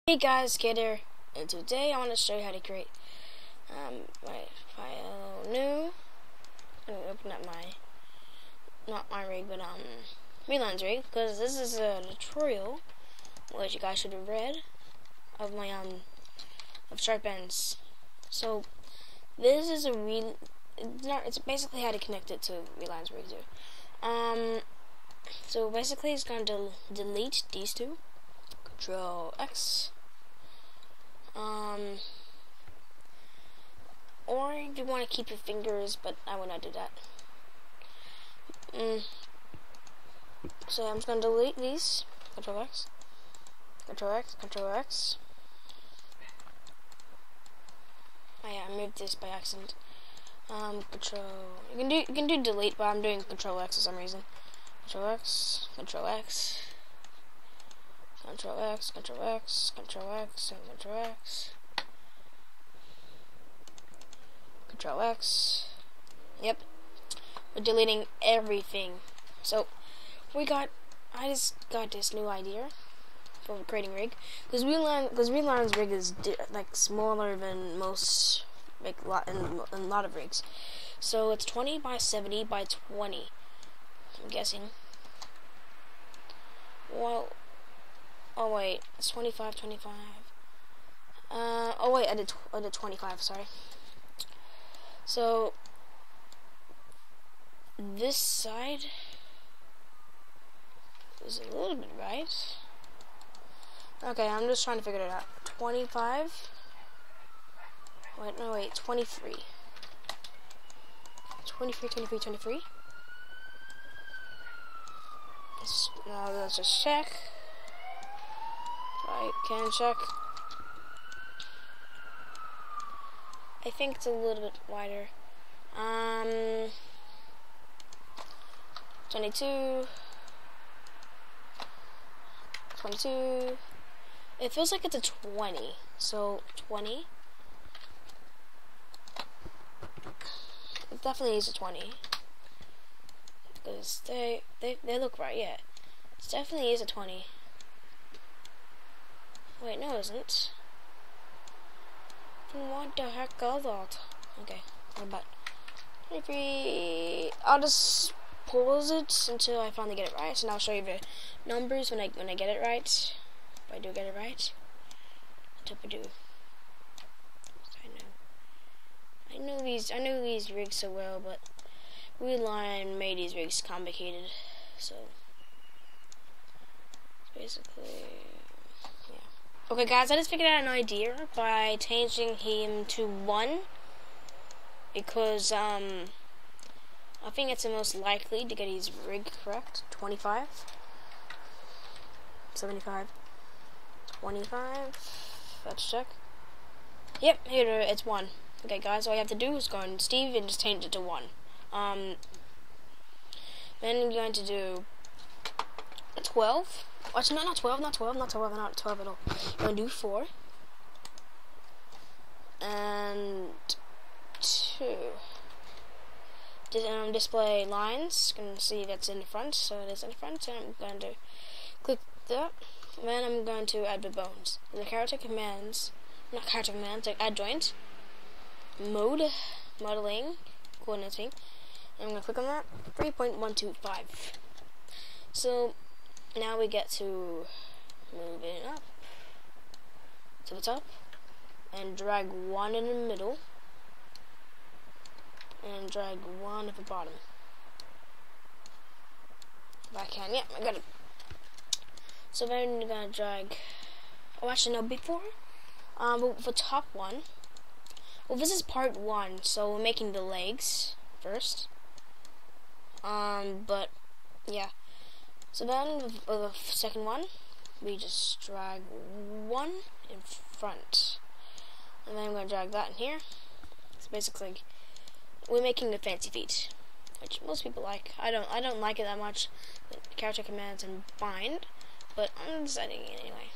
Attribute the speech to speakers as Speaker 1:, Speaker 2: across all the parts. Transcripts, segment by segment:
Speaker 1: Hey guys, Gator, and today I want to show you how to create my file new. I'm gonna open up my, not my rig, but Finalizing rig, because this is a tutorial which you guys should have read of my of sharp ends. So this is it's basically how to connect it to Finalizing rig too. So basically it's going to delete these two. Control X. Or you want to keep your fingers, but I will not do that. So I'm just going to delete these. Control X. Control X. Control X. Oh yeah, I moved this by accident. Control. You can do delete, but I'm doing Control X for some reason. Control X. Control X. Control X, Control X, Control X, and Control X. Control X. Yep. We're deleting everything. So I just got this new idea for creating rig. Because Finalizing rig is like smaller than most in a lot of rigs. So it's 20 by 70 by 20. I'm guessing. Well. Oh wait, it's 25. Oh wait, I did 25. Sorry. So this side is a little bit right. Okay, I'm just trying to figure it out. 25. Wait, no wait, 23. 23. Now let's just check. I can check. I think it's a little bit wider. 22. It feels like it's a 20. So 20. It definitely is a 20. Because they look right, yeah. It definitely is a 20. Wait, no it isn't. What the heck is that? Okay, what about 23? I'll just pause it until I finally get it right, and I'll show you the numbers when I get it right. If I do get it right. I hope I do. I know these rigs so well, but Weedlions made these rigs complicated, so basically. Okay guys, I just figured out an idea by changing him to 1 because I think it's the most likely to get his rig correct. 25, 75, 25. Let's check. Yep, here it's 1. Okay guys, all you have to do is go on Steve and just change it to 1. Then you're going to do 12. Actually, not 12 at all. You're going to do 4. And 2. Display lines. You can see that's in the front. So it is in the front. And I'm going to click that. And then I'm going to add the bones. The character commands. Not character commands, like add joint. Mode. Modeling. Coordinating. And I'm going to click on that. 3.125. So now we get to move it up to the top and drag 1 in the middle and drag 1 at the bottom. If I can, yeah, I got it. So then you're gonna drag. Oh, actually, no, before. For top 1. Well, this is part 1, so we're making the legs first. But yeah. So then, with the second one, we just drag 1 in front. And then I'm going to drag that in here. So basically, we're making the fancy feet, which most people like. I don't like it that much. Character commands and bind, but I'm deciding it anyway.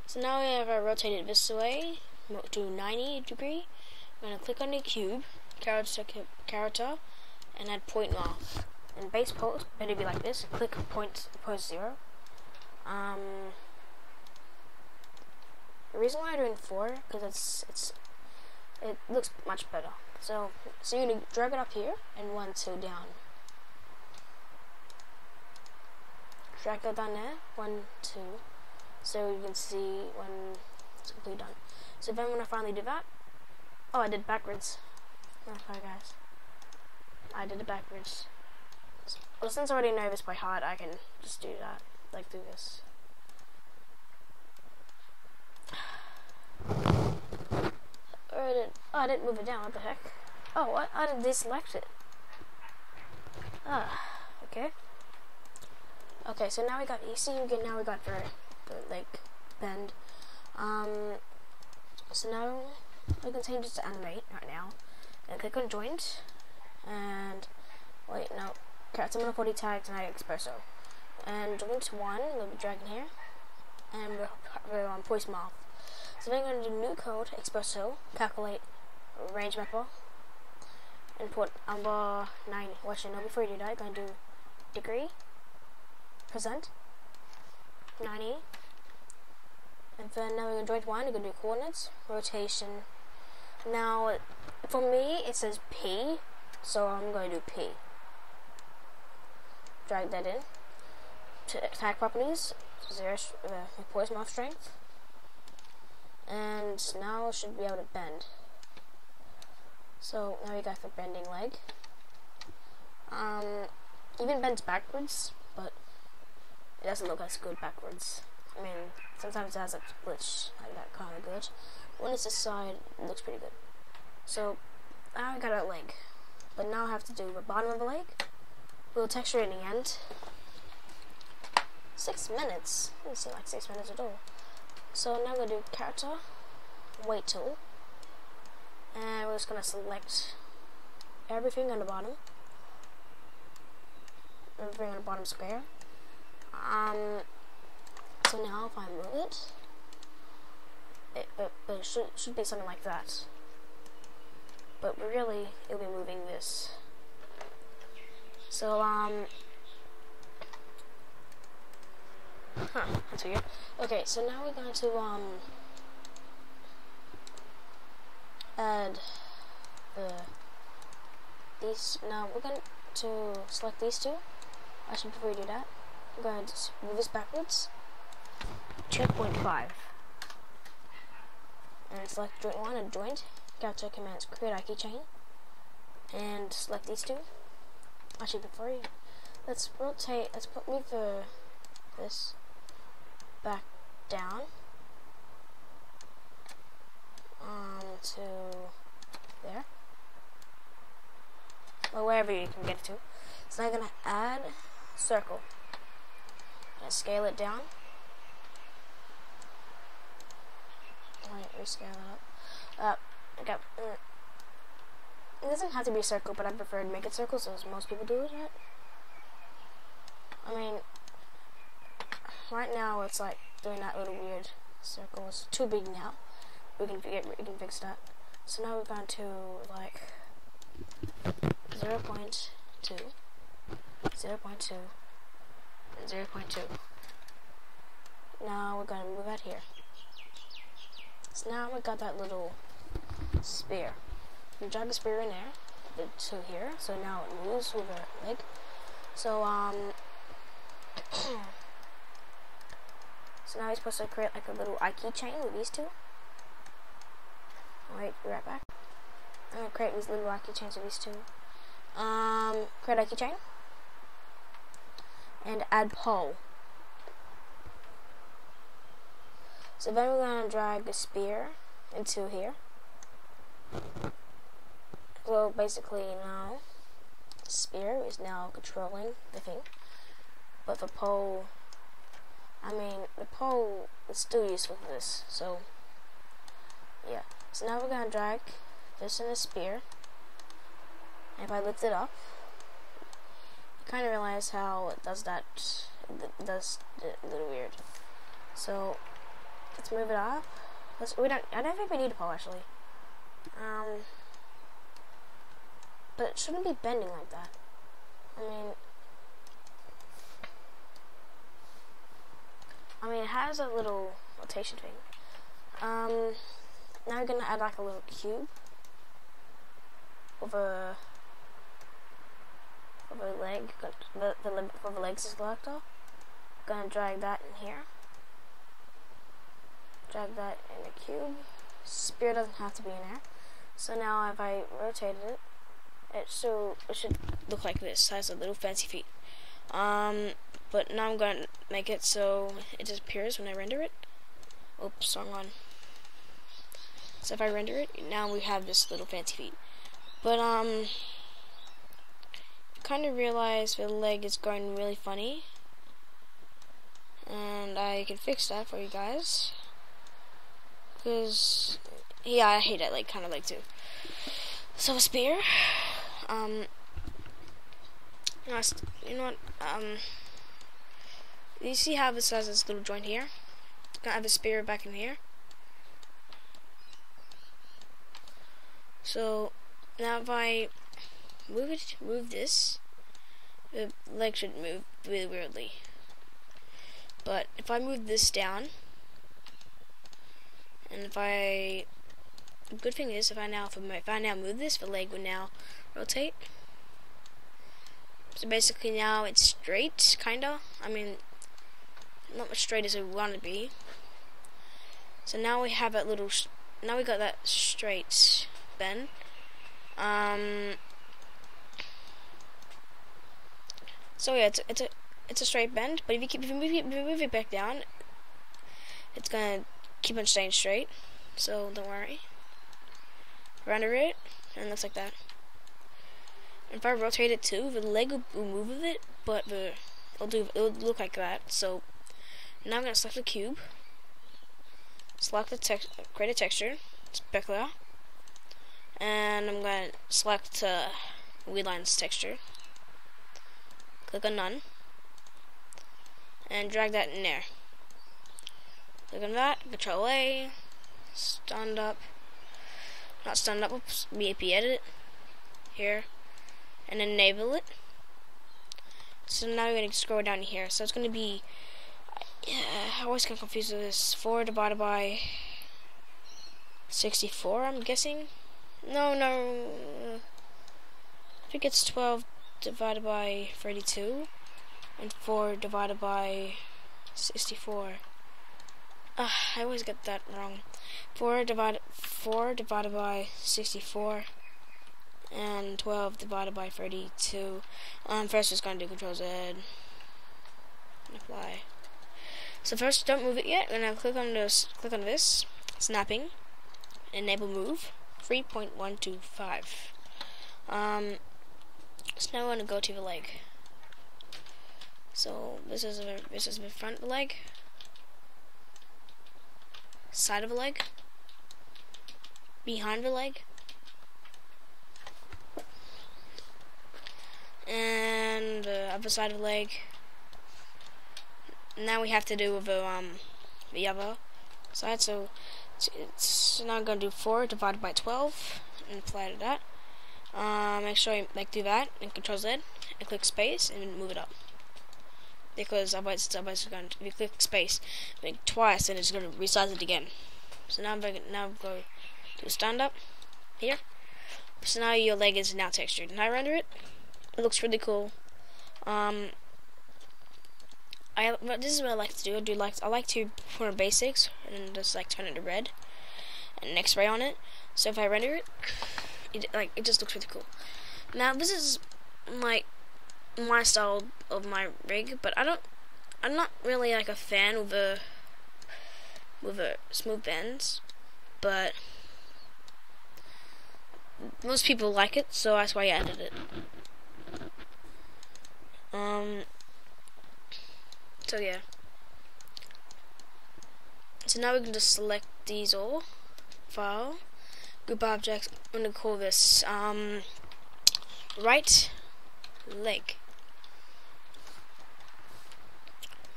Speaker 1: So now we have rotated this way to 90 degree. I'm going to click on the cube, character, and add point off. And base port, better be like this. Click point 0. The reason why I'm doing 4, because it looks much better. So you're gonna drag it up here and 1, 2 down. Drag it down there, 1, 2, so you can see when it's completely done. So then when I finally do that, oh, I did it backwards. Oh, sorry guys, I did it backwards. Well, since I already know this by heart, I can just do that, like do this. I didn't move it down, what the heck? Oh, what? I didn't deselect it. Okay. Okay, so now we got, you see, now we got the like, bend. So now we can change it to animate right now. And click on joint. And, wait, no. Character I'm gonna tags and I expresso. And joint 1, we'll be dragging here. And we're on voice mouth. So then I'm going to do new code, expresso, calculate, range mapper, input number 90. Well, actually, no, before you do that, I'm going to do degree, percent, 90. And then now we're going to joint 1, we're going to do coordinates, rotation. Now, for me, it says P, so I'm going to do P. Drag that in. To tag properties, 0, voice mouth strength. And now it should be able to bend. So now we got the bending leg. Even bends backwards, but it doesn't look as good backwards. I mean, sometimes it has a glitch, like that kind of glitch. When it's this side, it looks pretty good. So now I got a leg, but now I have to do the bottom of the leg. We'll texture in the end. 6 minutes. Doesn't seem like 6 minutes at all. So now I'm going to do character, weight tool, and we're just going to select everything on the bottom, everything on the bottom square. So now if I move it should be something like that, but really it'll be moving this. So that's weird. Okay, so now we're going to add these. Now we're going to select these two. Actually, before we do that, I'm going to move this backwards. 2.5. And select joint 1 and joint. Character commands create a keychain. And select these two. Actually, before you, let's rotate. Move this back down to there, or wherever you can get to. So I'm gonna add circle and scale it down. Wait, rescale it up. It doesn't have to be a circle, but I prefer to make it circles, as most people do it. Right? I mean, right now it's like doing that little weird circle. It's too big now. We can fix that. So now we're going to like 0.2, 0.2, and 0.2. Now we're going to move that here. So now we got that little spear. We drag the spear in there to here. So now it moves with our leg. So so now we're supposed to create like a little key chain with these two. Alright, be right back. I'm gonna create these little key chains with these two. Create a key chain and add pole. So then we're gonna drag the spear into here. So basically now the spear is now controlling the thing, but the pole, the pole is still useful for this. So yeah. So now we're gonna drag this in the spear, and if I lift it up, you kind of realize how it does that. It does a little weird. So let's move it up. I don't think we need a pole actually. But it shouldn't be bending like that. I mean, it has a little rotation thing. Now we're gonna add like a little cube of a leg. The limit for the legs is selector. Gonna drag that in here. Drag that in the cube. Spear doesn't have to be in there. So now if I rotate it, it should look like this. It has a little fancy feet. But now I'm gonna make it so it disappears when I render it. Oops, wrong one. So if I render it, now we have this little fancy feet. But kind of realize the leg is going really funny, and I can fix that for you guys. Cause yeah, I hate that leg, kind of leg too. So a spear. You know what? You see how this has this little joint here? Gonna have a spear back in here. So now if I move this, the leg should move really weirdly. But if I move this down, and the good thing is if I now move this, the leg would now rotate. So basically now it's straight, kinda. I mean, not as straight as we want to be. So now we have that little. Now we got that straight bend. So yeah, it's a straight bend. But if you move it back down, it's gonna keep on staying straight. So don't worry. Render it, and it looks like that. If I rotate it too, the leg will move with it, but it'll look like that. So now I'm gonna select the cube, select the create a texture, specular, and I'm gonna select weedlions texture. Click on none, and drag that in there. Click on that, Control A, stand up, not stand up. Oops, BAP edit here. And enable it. So now we're going to scroll down here. So it's going to be, I always get confused with this. 4 divided by 64, I'm guessing. No. I think it's 12 divided by 32. And 4 divided by 64. I always get that wrong. 4 divided by 64. And 12 divided by 32. First, just gonna do Control Z and apply. So first, don't move it yet. We're gonna click on this, snapping, enable move, 3.125. So now we're gonna go to the leg. So this is the front of the leg, side of the leg, behind the leg. And the upper side of the leg. Now we have to do with the other side. So now I'm gonna do 4 divided by 12 and apply to that. Make sure you do that and Control Z and click space and move it up. Because otherwise it's going to, if you click space twice, then it's gonna resize it again. So now I'm going to do stand up here. So now your leg is now textured. And I render it. It looks really cool. This is what I like to do. I like to put on basics and just turn it to red and X-ray on it. So if I render it, it just looks really cool. Now this is my style of my rig, but I'm not really a fan with a smooth bends, but most people like it, so that's why I added it. So yeah. So now we can just select these all. File. Group objects. I'm gonna call this right leg.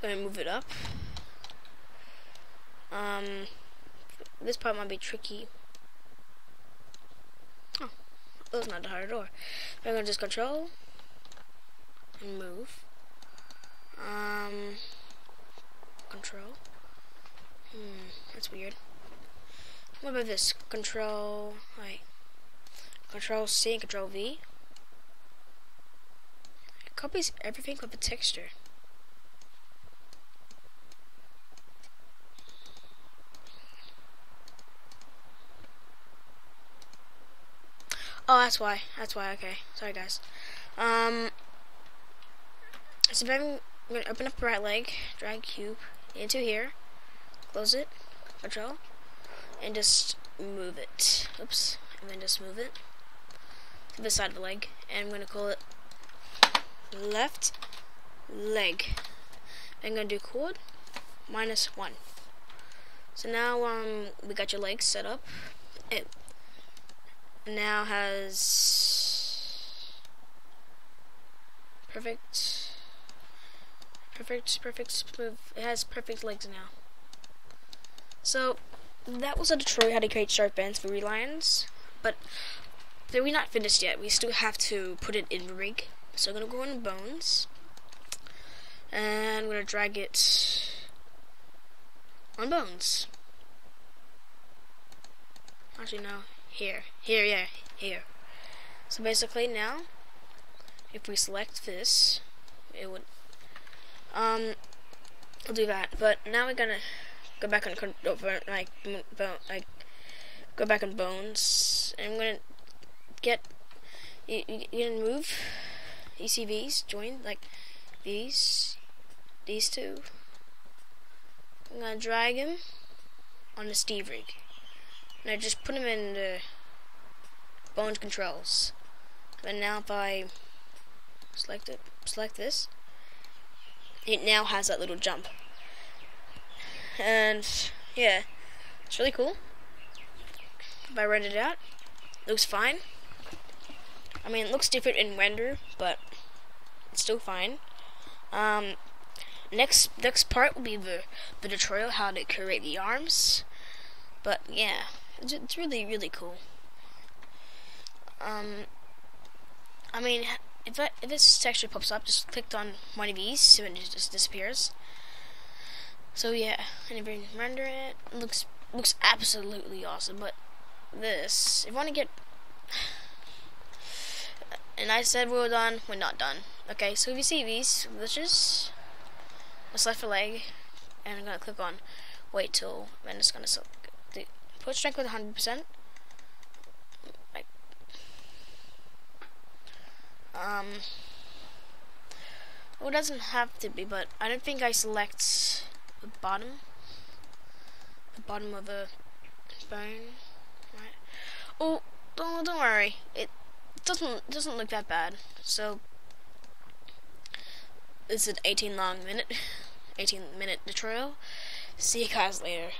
Speaker 1: I'm gonna move it up. This part might be tricky. Oh, that's not the hard door. I'm gonna just control and move. Control. That's weird. What about this? Control C and Control V. It copies everything with the texture. Oh, that's why. Okay, sorry guys. So then I'm gonna open up the right leg, drag cube into here, close it, Control, and just move it. Oops, and then just move it to the side of the leg, and I'm gonna call it left leg. I'm gonna do chord -1. So now we got your legs set up. It now has perfect smooth. It has perfect legs now. So that was a tutorial how to create sharp ends for weedlions, but we're not finished yet. We still have to put it in the rig. So I'm gonna go in bones, and I'm gonna drag it on bones. Actually, no. Here. So basically now, if we select this, it would I'll do that. But now we're gonna go back on go back on bones, and I'm gonna get you're gonna move. You see these join like these two. I'm gonna drag them on the Steve rig. And I just put them in the bones controls. And now if I select this, it now has that little jump. And yeah, it's really cool. If I render it out, it looks fine. I mean, it looks different in render, but it's still fine. Next part will be the tutorial how to create the arms. But yeah, it's really cool. I mean, if this texture pops up, just click on one of these and it just disappears. So yeah, and if you render it, looks absolutely awesome. But this, if you want to get, and I said we were done, we're not done. Okay, so if you see these glitches, let's select for leg, and I'm gonna click on wait till, and it's gonna put strength with 100%. Well, it doesn't have to be, but I don't think I select the bottom of the bone. Right? Oh, don't worry. It doesn't look that bad. So this is an 18 minute tutorial. See you guys later.